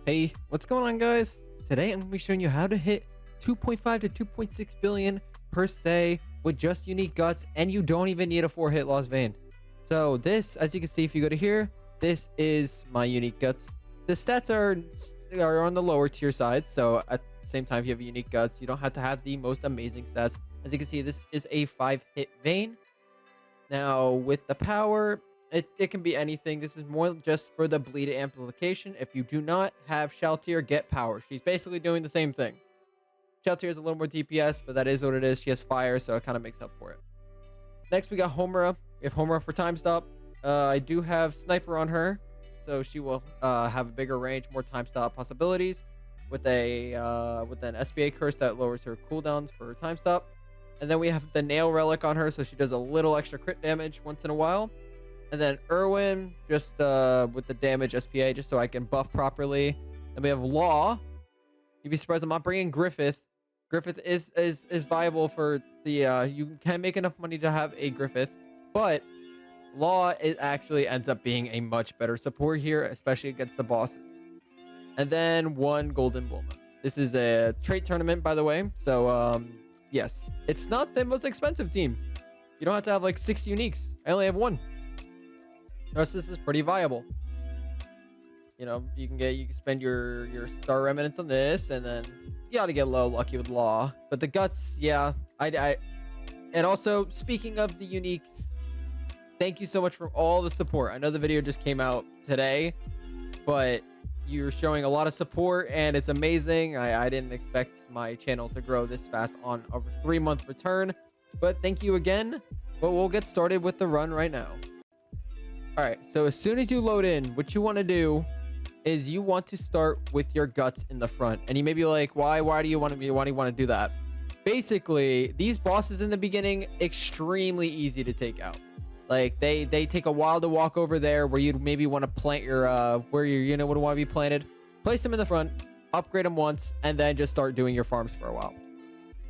Hey, what's going on, guys? Today I'm going to be showing you how to hit 2.5 to 2.6 billion per se with just unique guts, and you don't even need a 4-hit loss vein. So this, as you can see, if you go to here, this is my unique guts. The stats are on the lower tier side, so at the same time, if you have unique guts, you don't have to have the most amazing stats. As you can see, this is a 5-hit vein. Now, with the power, it can be anything. This is more just for the bleed amplification. If you do not have Shaltier, get power. She's basically doing the same thing. Shaltier is a little more DPS, but that is what it is. She has fire, so it kind of makes up for it. Next, we got Homura. We have Homura for time stop. I do have Sniper on her, so she will have a bigger range, more time stop possibilities with an SBA curse that lowers her cooldowns for her time stop. And then we have the Nail Relic on her, so she does a little extra crit damage once in a while. And then Irwin, just with the damage SPA, just so I can buff properly. Then we have Law. You'd be surprised I'm not bringing Griffith. Griffith is viable for the... you can make enough money to have a Griffith. But Law, it actually ends up being a much better support here, especially against the bosses. And then one Golden Bulma. This is a trait tournament, by the way. So, yes. It's not the most expensive team. You don't have to have like 6 uniques. I only have 1. The rest of this is pretty viable. You know, you can spend your star remnants on this, and then you ought to get a little lucky with Law. But the guts, yeah. And also, speaking of the uniques, thank you so much for all the support. I know the video just came out today, but you're showing a lot of support, and it's amazing. I didn't expect my channel to grow this fast on a 3-month return, but thank you again. But we'll get started with the run right now. All right, so as soon as you load in, what you want to do is you want to start with your guts in the front. And you may be like, why do you want to do that? Basically, these bosses in the beginning, extremely easy to take out. Like they take a while to walk over there where you'd maybe want to plant your where your unit would want to be planted. Place them in the front, upgrade them once, and then just start doing your farms for a while.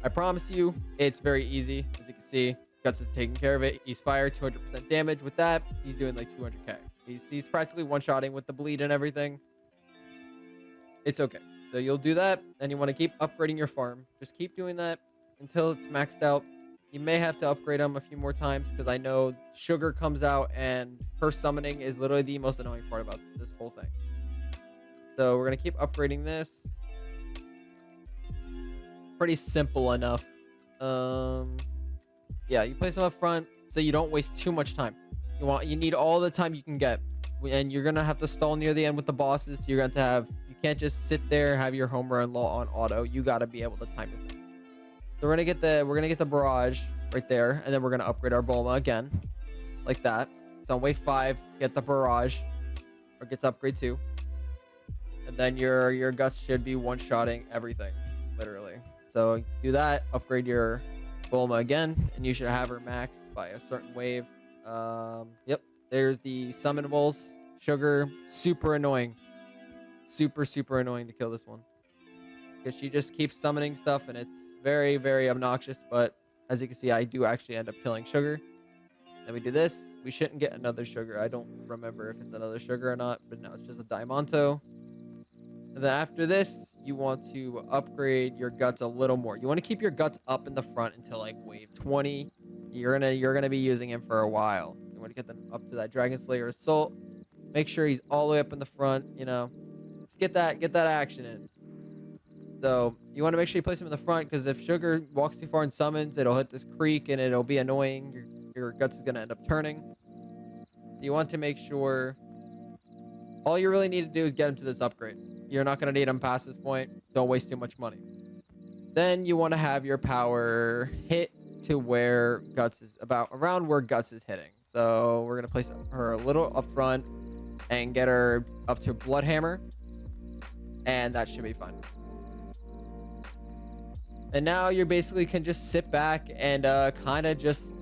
I promise you, it's very easy. As you can see, Guts is taking care of it. He's fire, 200% damage. With that, he's doing like 200k. He's practically one-shotting with the bleed and everything. It's okay. So you'll do that, and you want to keep upgrading your farm. Just keep doing that until it's maxed out. You may have to upgrade them a few more times because I know Sugar comes out, and her summoning is literally the most annoying part about this whole thing. So we're going to keep upgrading this. Pretty simple enough. Yeah, you place them up front so you don't waste too much time. You need all the time you can get, and you're gonna have to stall near the end with the bosses. You can't just sit there, have your home run Law on auto. You gotta be able to time your things. So we're gonna get the barrage right there, and then we're gonna upgrade our Bulma again, like that. So on wave 5, get the barrage, or get to upgrade 2, and then your guts should be one-shotting everything, literally. So do that, upgrade your Bulma again, and you should have her maxed by a certain wave. Yep, there's the summonables. Sugar, super annoying. Super annoying to kill this one, because she just keeps summoning stuff, and it's very obnoxious. But as you can see, I do actually end up killing Sugar. Then we do this. We shouldn't get another Sugar. I don't remember if it's another Sugar or not, but no, it's just a Diamanto. And then after this, you want to upgrade your guts a little more. You want to keep your guts up in the front until like wave 20. You're gonna be using him for a while. You want to get them up to that Dragon Slayer Assault. Make sure he's all the way up in the front. You know, just get that action in. So you want to make sure you place him in the front, because if Sugar walks too far and summons, it'll hit this creek and it'll be annoying. Your guts is gonna end up turning. You want to make sure all you really need to do is get him to this upgrade. You're not going to need him past this point. Don't waste too much money. Then you want to have your power hit to where Guts is around where Guts is hitting. So we're going to place her a little up front and get her up to Bloodhammer. And that should be fun. And now you basically can just sit back and kind of just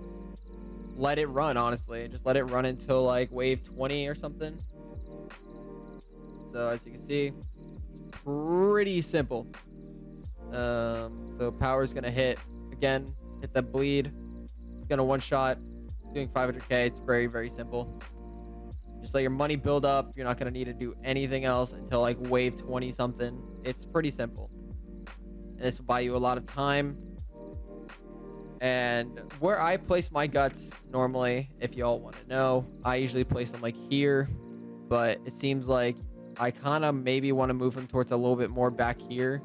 let it run, honestly. Just let it run until like wave 20 or something. So as you can see, it's pretty simple. So power's gonna hit again, hit the bleed. It's gonna one shot, doing 500k. It's very simple. Just let your money build up. You're not going to need to do anything else until like wave 20 something. It's pretty simple. And this will buy you a lot of time. And where I place my guts normally, if y'all want to know, I usually place them like here. But it seems like I kind of maybe want to move them towards a little bit more back here.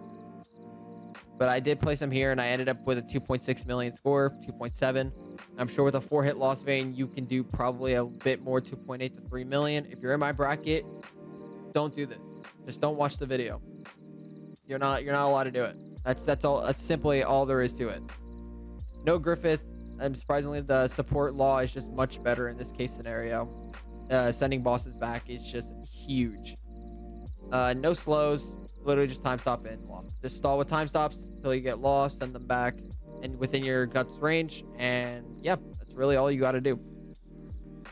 But I did place them here, and I ended up with a 2.6 million score, 2.7. I'm sure with a 4-hit loss vein, you can do probably a bit more, 2.8 to 3 million. If you're in my bracket, don't do this. Just don't watch the video. You're not allowed to do it. That's all. That's simply all there is to it. No Griffith. Surprisingly, the support law is just much better in this case scenario. Sending bosses back is just huge. No slows. Literally just time stop and law. Just stall with time stops until you get law. Send them back and within your guts range. And yep, that's really all you got to do.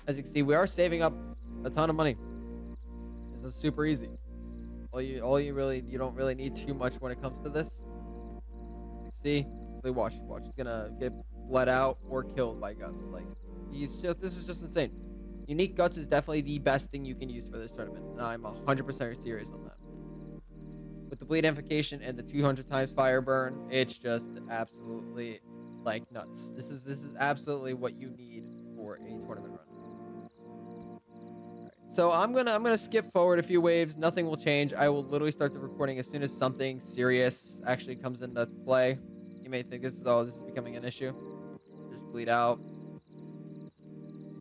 As you can see, we are saving up a ton of money. This is super easy. You don't really need too much when it comes to this. See, watch. He's gonna get bled out or killed by guts. Like this is just insane. Unique guts is definitely the best thing you can use for this tournament, and I'm 100% serious on that. With the bleed amplification and the 200 times fire burn, it's just absolutely like nuts. This is absolutely what you need for a tournament run. Right, so I'm gonna skip forward a few waves. Nothing will change. I will literally start the recording as soon as something serious actually comes into play. You may think this is becoming an issue. Just bleed out.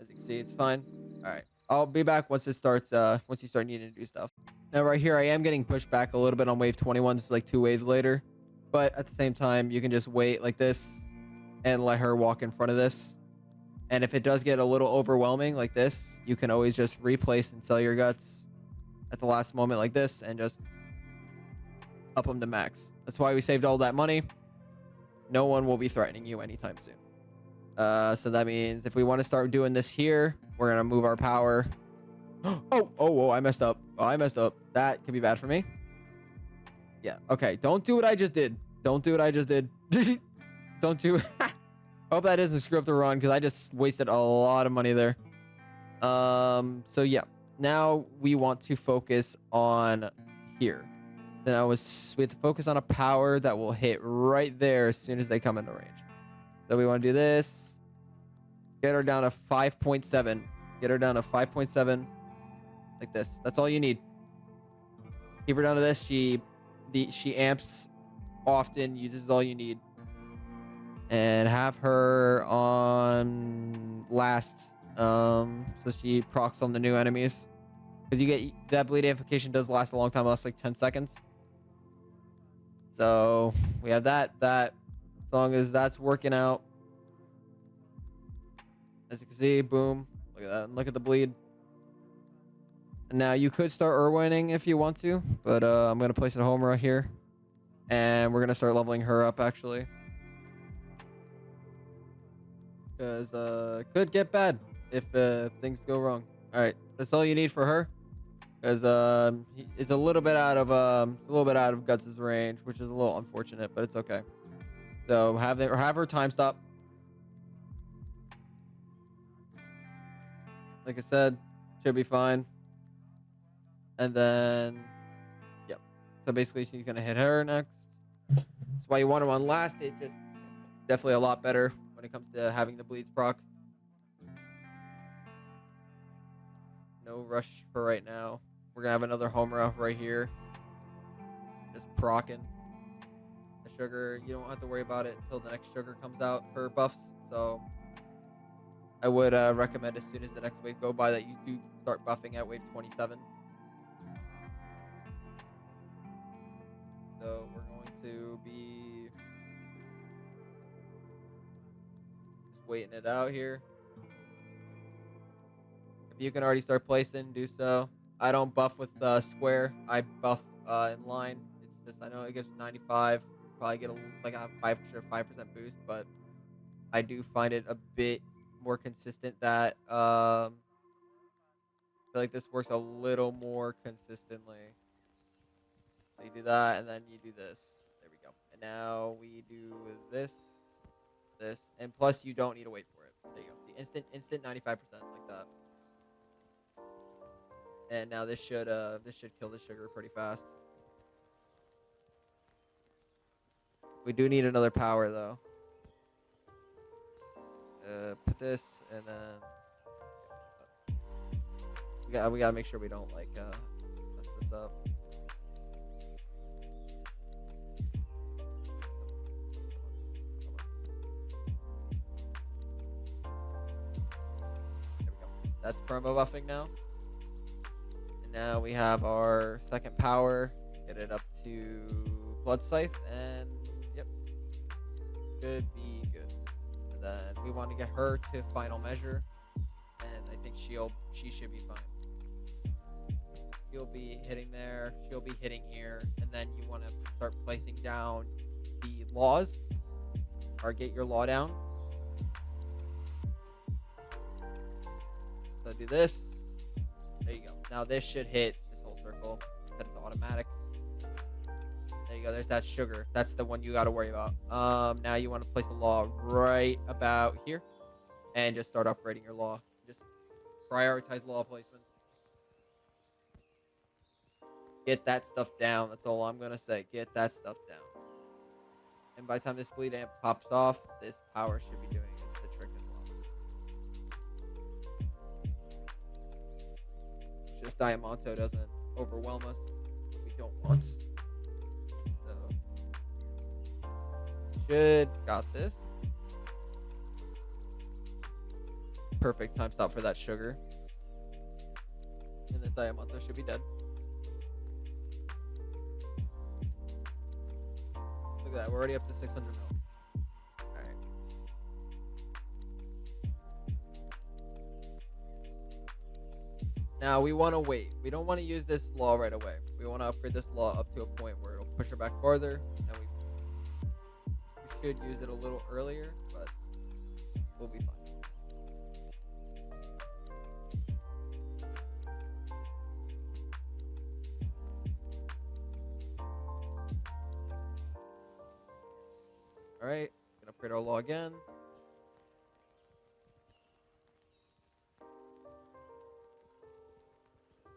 As you can see, it's fine. All right, I'll be back once it starts. Once you start needing to do stuff. Now right here, I am getting pushed back a little bit on wave 21. This is like 2 waves later, but at the same time, you can just wait like this and let her walk in front of this. And if it does get a little overwhelming like this, you can always just replace and sell your guts at the last moment like this and just up them to max. That's why we saved all that money. No one will be threatening you anytime soon. So that means if we want to start doing this here, we're going to move our power. Oh, I messed up. Oh, I messed up. That could be bad for me. Yeah. Okay. Don't do what I just did. Don't do what I just did. Don't do. Hope that doesn't screw up the run because I just wasted a lot of money there. So yeah. Now we want to focus on here. Then we have to focus on a power that will hit right there as soon as they come into range. So we want to do this. Get her down to 5.7. Get her down to 5.7. Like this. That's all you need. Keep her down to this. She amps often. This is all you need. And have her on last. So she procs on the new enemies. Because you get that bleed amplification does last a long time. It lasts like 10 seconds. So we have that. As long as that's working out. As you can see, boom. Look at that. And look at the bleed. Now you could start Irwining if you want to, but I'm gonna place a home right here, and we're gonna start leveling her up actually, because could get bad if things go wrong. All right, that's all you need for her, because it's a little bit out of Guts' range, which is a little unfortunate, but it's okay. So have her time stop. Like I said, should be fine. And then, yep. So basically, she's gonna hit her next. That's why you want her on last. It just definitely a lot better when it comes to having the bleeds proc. No rush for right now. We're gonna have another Homura right here. Just procking. The sugar, you don't have to worry about it until the next sugar comes out for buffs. So I would recommend as soon as the next wave go by that you do start buffing at wave 27. So we're going to be just waiting it out here. If you can already start placing, do so. I don't buff with square. I buff in line. It's just, I know it gives 95. Probably get a 5% boost, but I do find it a bit more consistent that I feel like this works a little more consistently. So you do that, and then you do this. There we go. And now we do this, and plus you don't need to wait for it. There you go. See, instant 95% like that. And now this should kill the sugar pretty fast. We do need another power though. Put this and then we gotta make sure we don't like mess this up. There we go. That's perma buffing now. And now we have our second power. Get it up to Blood Scythe and yep. Should be good. And then we want to get her to final measure. And I think she should be fine. You'll be hitting there, she'll be hitting here, and then you want to start placing down the laws, or get your law down. So do this. There you go. Now this should hit this whole circle. That is automatic. There you go. There's that sugar. That's the one you got to worry about. Now you want to place a law right about here, and just start upgrading your law. Just prioritize law placements. Get that stuff down. That's all I'm going to say. Get that stuff down. And by the time this bleed amp pops off, this power should be doing the trick as well. Just Diamanto doesn't overwhelm us. We don't want. So, should got this. Perfect time stop for that sugar. And this Diamanto should be dead. Look at that, we're already up to 600 mil. Alright. Now we want to wait. We don't want to use this law right away. We want to upgrade this law up to a point where it'll push her back farther. And we should use it a little earlier, but we'll be fine. Alright, gonna upgrade our law again.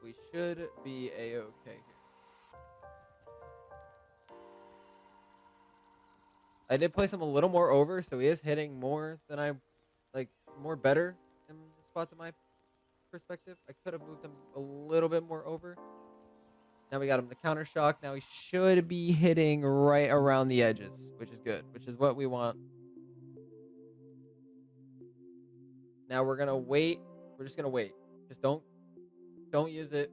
We should be a-okay here. I did place him a little more over, so he is hitting more than I like, more better in spots in my perspective. I could have moved him a little bit more over. Now we got him the counter shock. Now he should be hitting right around the edges, which is good, which is what we want. Now we're gonna wait. We're just gonna wait. Just don't use it.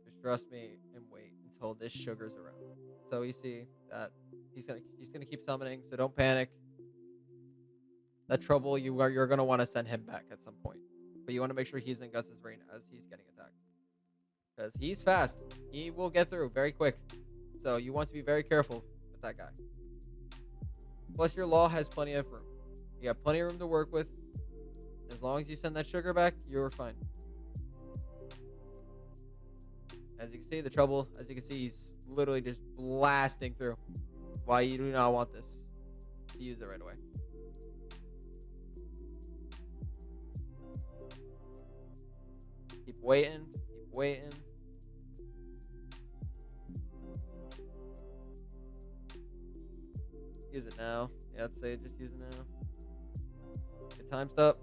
Just trust me and wait until this sugar's around. So you see that he's gonna keep summoning. So don't panic. That trouble you're gonna want to send him back at some point, but you want to make sure he's in Guts' reign as he's getting attacked. Because he's fast. He will get through very quick. So you want to be very careful with that guy. Plus your law has plenty of room. You have plenty of room to work with. As long as you send that sugar back, you're fine. As you can see, the trouble, as you can see, he's literally just blasting through. Why you do not want this to use it right away. Keep waiting. Keep waiting. Use it now. Yeah, I'd say just use it now. Get time stop.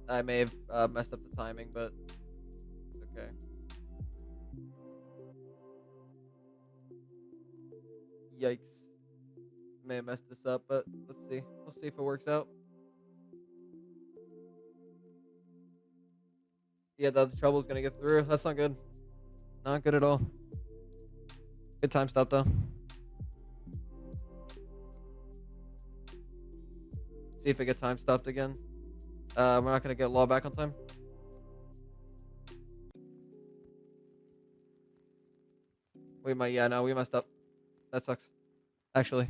I may have messed up the timing, but it's okay. Yikes. May have messed this up, but let's see. We'll see if it works out. Yeah, the trouble is going to get through. That's not good. Not good at all. Good time stop, though. See if it gets time stopped again. We're not going to get law back on time. We might, yeah, no, we messed up. That sucks. Actually.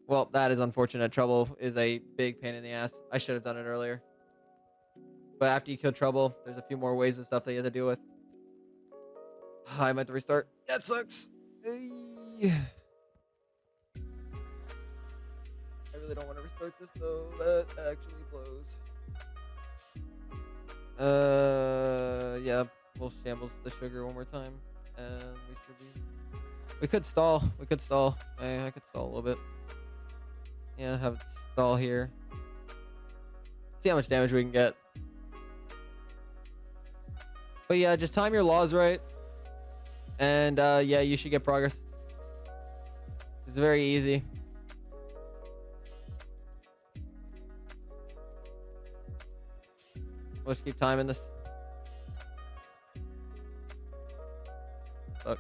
Well, that is unfortunate. Trouble is a big pain in the ass. I should have done it earlier. But after you kill Trouble, there's a few more waves and stuff that you have to deal with. I meant to restart. That sucks. really don't want to restart this though. That actually blows. Yeah, we'll shambles the sugar one more time, and we should be. We could stall. We could stall. I could stall a little bit. Yeah, have it stall here. See how much damage we can get. But yeah, just time your laws right. And yeah, you should get progress. It's very easy. We'll just keep timing this. Fuck.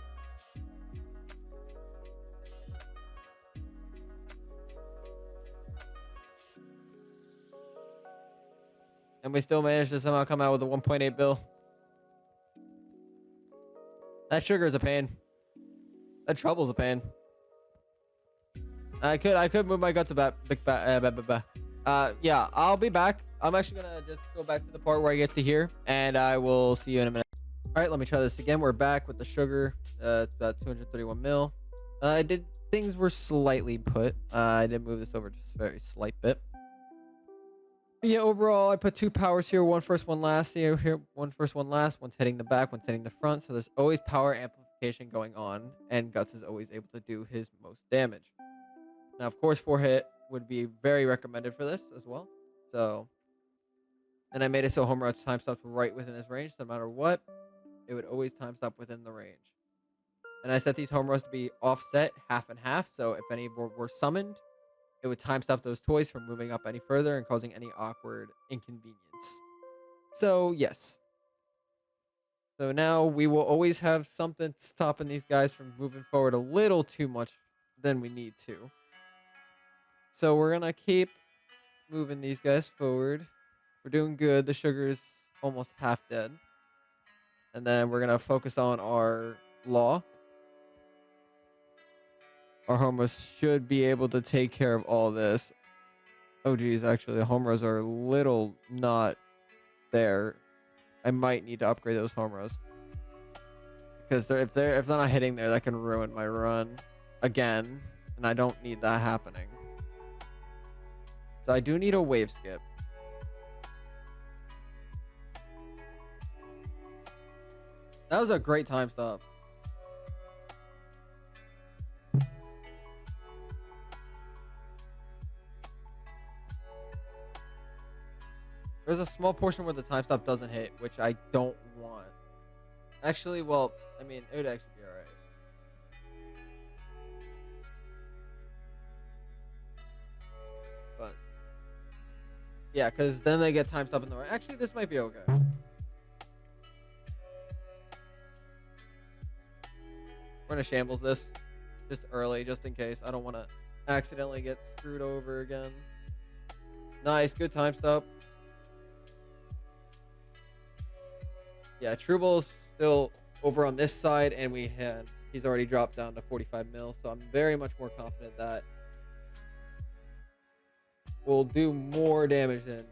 And we still managed to somehow come out with a 1.8 bill. That sugar is a pain. That trouble's a pain. I could move my guts about. Yeah, I'll be back. I'm actually gonna just go back to the part where I get to here, and I will see you in a minute. All right, let me try this again. We're back with the sugar. About 231 mil. I did things were slightly put. I did move this over just a very slight bit. But yeah, overall, I put 2 powers here. One first, one last. Here, one first, one last. One's hitting the back, one's hitting the front. So there's always power amplification going on, and Guts is always able to do his most damage. Now, of course, 4-hit would be very recommended for this as well. So, and I made it so home runs time stops right within his range. So no matter what, it would always time stop within the range. And I set these home runs to be offset half and half. So if any were summoned, it would time stop those toys from moving up any further and causing any awkward inconvenience. So yes. So now we will always have something stopping these guys from moving forward a little too much than we need to. So we're going to keep moving these guys forward. We're doing good. The sugar is almost half dead. And then we're going to focus on our law. Our homers should be able to take care of all this. Oh, geez. Actually, the homers are a little not there. I might need to upgrade those homers. Because if they're not hitting there, that can ruin my run again. And I don't need that happening. So I do need a wave skip. That was a great time stop. There's a small portion where the time stop doesn't hit, which I don't want. Actually, well, I mean, it would actually be alright. But yeah, because then they get time stop in the right. Actually, this might be okay. We're gonna shambles this just early, just in case. I don't want to accidentally get screwed over again. Nice, good time stop. Yeah, Trueble's still over on this side, and he's already dropped down to 45 mil, so I'm very much more confident that we'll do more damage than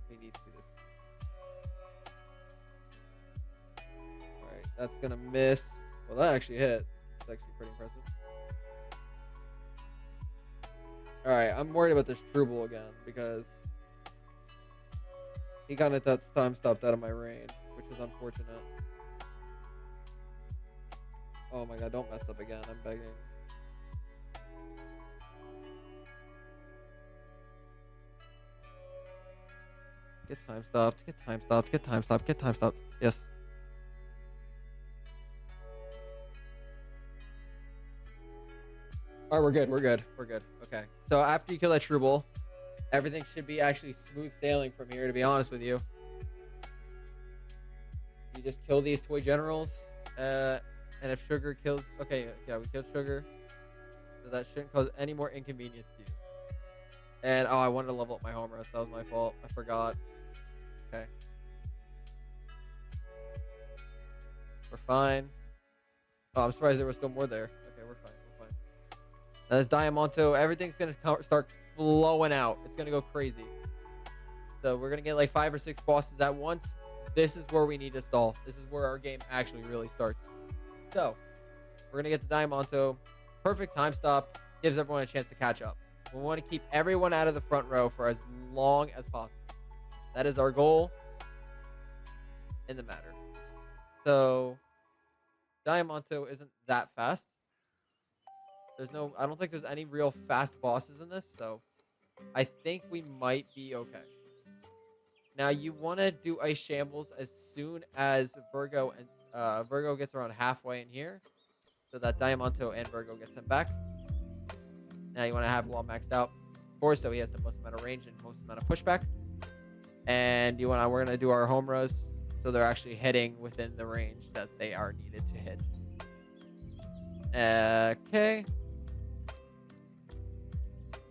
we need to this. Alright, that's gonna miss. Well, that actually hit. It's actually pretty impressive. Alright, I'm worried about this Trueble again, because he kind of got time stopped out of my range, which is unfortunate. Oh my god, don't mess up again. I'm begging. Get time stopped. Get time stopped. Get time stopped. Get time stopped. Yes. Alright, we're good. We're good. We're good. Okay. So after you kill that Trueble, everything should be actually smooth sailing from here, to be honest with you. You just kill these toy generals, and if Sugar kills... Okay, yeah, we killed Sugar. So that shouldn't cause any more inconvenience to you. And, oh, I wanted to level up my home rest. That was my fault. I forgot. Okay. We're fine. Oh, I'm surprised there was still more there. Okay, we're fine. We're fine. Now this Diamanto, everything's going to start flowing out. It's going to go crazy. So we're going to get like 5 or 6 bosses at once. This is where we need to stall. This is where our game actually really starts. So, we're going to get the Diamanto. Perfect time stop. Gives everyone a chance to catch up. We want to keep everyone out of the front row for as long as possible. That is our goal in the matter. So Diamanto isn't that fast. I don't think there's any real fast bosses in this, so I think we might be okay. Now you want to do Ice Shambles as soon as Virgo gets around halfway in here, so that Diamanto and Virgo get sent back. Now you want to have Law maxed out, of course, so he has the most amount of range and most amount of pushback. And we're gonna do our home rows, so they're actually hitting within the range that they are needed to hit. Okay.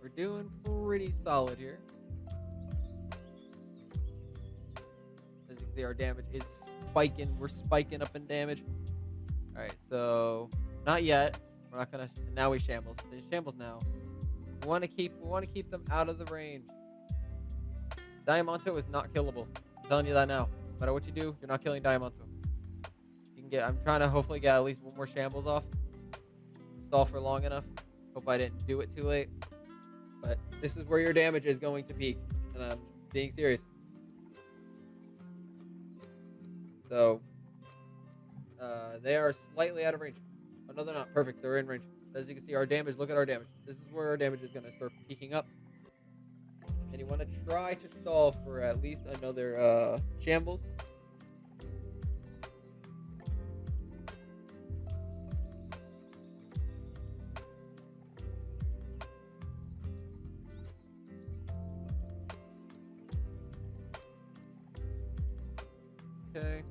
We're doing pretty solid here. As you can see, our damage is spiking. We're spiking up in damage. All right, so not yet. We're not gonna. Now we shambles. They shambles now. We want to keep them out of the range. Diamanto is not killable. I'm telling you that now. No matter what you do, you're not killing Diamanto. You can get. I'm trying to hopefully get at least one more shambles off. Stall for long enough. Hope I didn't do it too late. But this is where your damage is going to peak, and I'm being serious. So they are slightly out of range. Oh, no, they're not. Perfect. They're in range. As you can see, our damage. Look at our damage. This is where our damage is going to start peaking up. And you want to try to stall for at least another shambles. Okay.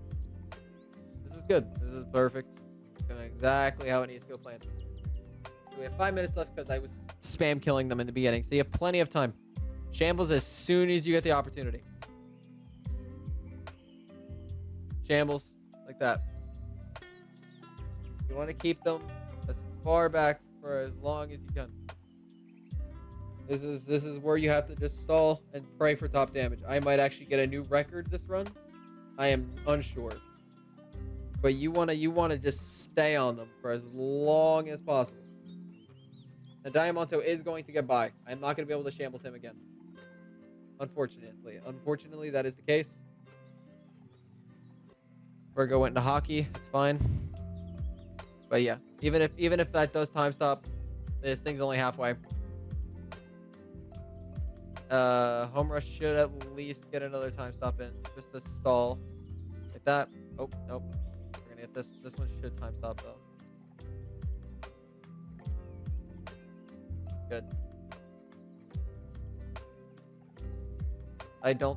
This is good. This is perfect. Going exactly how it needs to go planned. So we have 5 minutes left because I was spam killing them in the beginning. So you have plenty of time. Shambles as soon as you get the opportunity. Shambles like that. You want to keep them as far back for as long as you can. This is where you have to just stall and pray for top damage. I might actually get a new record this run. I am unsure. But you wanna just stay on them for as long as possible. And Diamanto is going to get by. I'm not gonna be able to shambles him again. Unfortunately, that is the case. Virgo went into hockey. It's fine. But yeah, even if that does time stop, this thing's only halfway. Home rush should at least get another time stop in, just to stall like that. Oh nope, we're gonna get this. This one should time stop though. Good.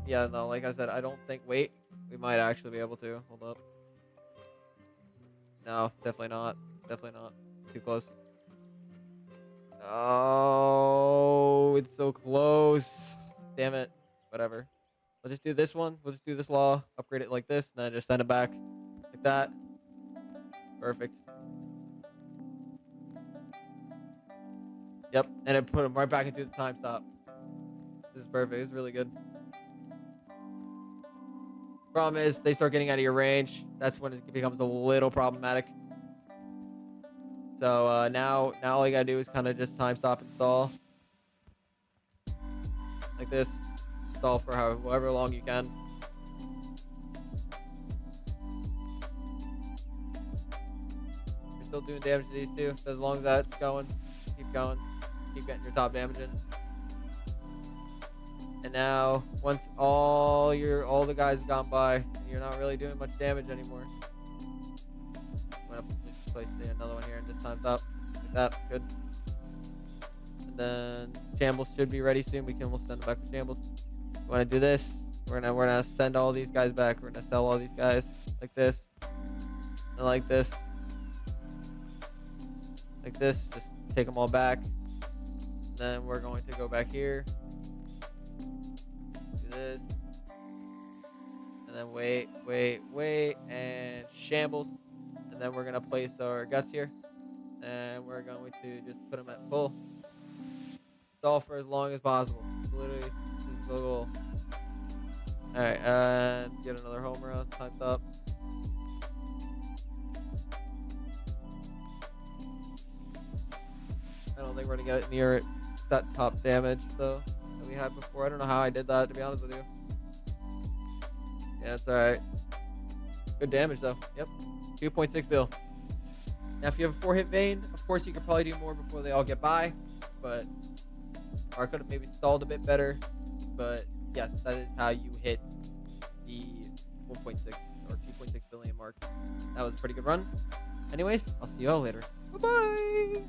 Yeah, no, like I said, I don't think, wait, we might actually be able to. Hold up. No, definitely not. Definitely not. It's too close. Oh, it's so close. Damn it. Whatever. We'll just do this one. We'll just do this law, upgrade it like this, and then just send it back like that. Perfect. Yep, and it put him right back into the time stop. This is perfect. This is really good. Problem is, they start getting out of your range. That's when it becomes a little problematic. So now all you gotta do is kind of just time stop and stall. Like this. Stall for however long you can. You're still doing damage to these two. So as long as that's going, keep going. Keep getting your top damage in. And now, once all the guys have gone by, you're not really doing much damage anymore. I'm gonna just place another one here and just time stop. Like that, good. And then shambles should be ready soon. We'll send them back with shambles. We want to do this. We're gonna send all these guys back. We're gonna sell all these guys like this, and like this, like this. Just take them all back. And then we're going to go back here. This, and then wait, and shambles, and then we're gonna place our guts here, and we're going to just put them at full. Stall for as long as possible. Literally, this is the goal. All right, and get another home run. Time's up. I don't think we're gonna get near it. that top damage though that we had before. I don't know how I did that, to be honest with you. Yeah, it's alright. Good damage though. Yep. 2.6 bill. Now if you have a 4-hit vein, of course you could probably do more before they all get by, but or I could have maybe stalled a bit better. But yes, that is how you hit the 1.6 or 2.6 billion mark. That was a pretty good run. Anyways, I'll see you all later. Bye bye.